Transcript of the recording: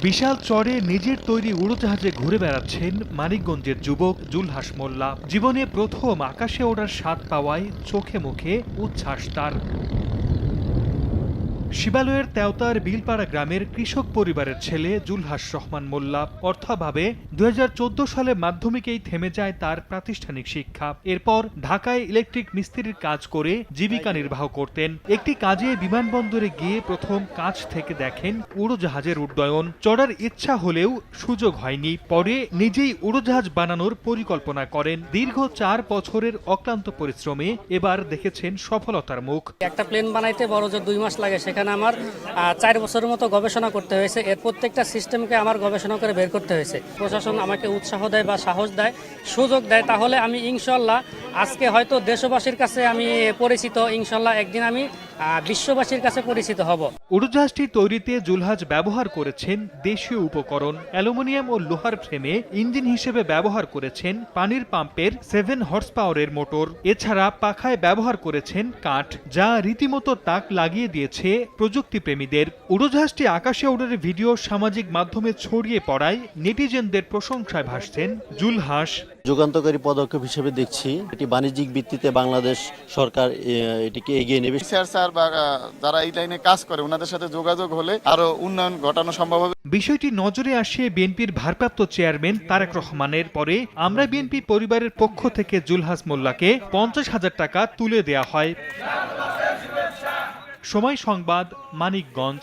বিশাল চরে নিজের তৈরি উড়োজাহাজে ঘুরে বেড়াচ্ছেন মানিকগঞ্জের যুবক জুলহাস মোল্লা। জীবনে প্রথম আকাশে ওড়ার স্বাদ পাওয়ায় চোখে মুখে উচ্ছ্বাস তার। শিবালয়ের তেওতার বিলপাড়া গ্রামের কৃষক পরিবারের ছেলে জুলহাস রহমান মোল্লা। অর্থাভাবে ২০১৪ সালে মাধ্যমিকেই থেমে যায় তার প্রাতিষ্ঠানিক শিক্ষা। এরপর ঢাকায় ইলেকট্রিক মিস্ত্রির কাজ করে জীবিকা নির্বাহ করতেন। একটি কাজে বিমানবন্দরে গিয়ে প্রথম কাজ থেকে দেখেন উড়োজাহাজের উড্ডয়ন। চড়ার ইচ্ছা হলেও সুযোগ হয়নি। পরে নিজেই উড়োজাহাজ বানানোর পরিকল্পনা করেন। দীর্ঘ ৪ বছরের অক্লান্ত পরিশ্রমে এবার দেখেছেন সফলতার মুখ। একটা প্লেন বানাইতে বড় যে 2 মাস লাগে, সেখানে আমার 4 বছরের মতো গবেষণা করতে হয়েছে। এর প্রত্যেকটা সিস্টেমকে আমার গবেষণা করে বের করতে হয়েছে। প্রশাসন আমাকে উৎসাহ দেয় বা সাহস দেয়, সুযোগ দেয়, তাহলে আমি ইনশাল্লাহ আজকে হয়তো দেশবাসীর কাছে আমি পরিচিত, ইনশাল্লাহ একদিন আমি বিশ্ববাসীর কাছে পরিচিত হব। উড়োজাহাজটি তৈরিতে জুলহাস ব্যবহার করেছেন দেশীয় উপকরণ। অ্যালুমিনিয়াম ও লোহার ফ্রেমে ইঞ্জিন হিসেবে ব্যবহার করেছেন পানির পাম্পের 7 হর্স পাওয়ারের মোটর। এছাড়া পাখায় ব্যবহার করেছেন কাঠ, যা রীতিমতো তাক লাগিয়ে দিয়েছে প্রযুক্তিপ্রেমীদের। উড়োজাহাজটি আকাশে ওড়ার ভিডিও সামাজিক মাধ্যমে ছড়িয়ে পড়ায় নেটিজেনদের প্রশংসায় ভাসছেন জুলহাস। যুগান্তকারী পদক্ষেপ হিসেবে দেখছি, এটি বাণিজ্যিক ভিত্তিতে বাংলাদেশ সরকার এটিকে এগিয়ে নেবে। স্যার বা যারা এই লাইনে কাজ করে ওনাদের সাথে যোগাযোগ হলে আরো উন্নয়ন ঘটানো সম্ভব হবে। বিষয়টি নজরে আসে বিএনপির ভারপ্রাপ্ত চেয়ারম্যান তারেক রহমানের। পরে আমরা বিএনপি পরিবারের পক্ষ থেকে জুলহাস মোল্লাকে ৫০,০০০ টাকা তুলে দেয়া হয়। সময় সংবাদ, মানিকগঞ্জ।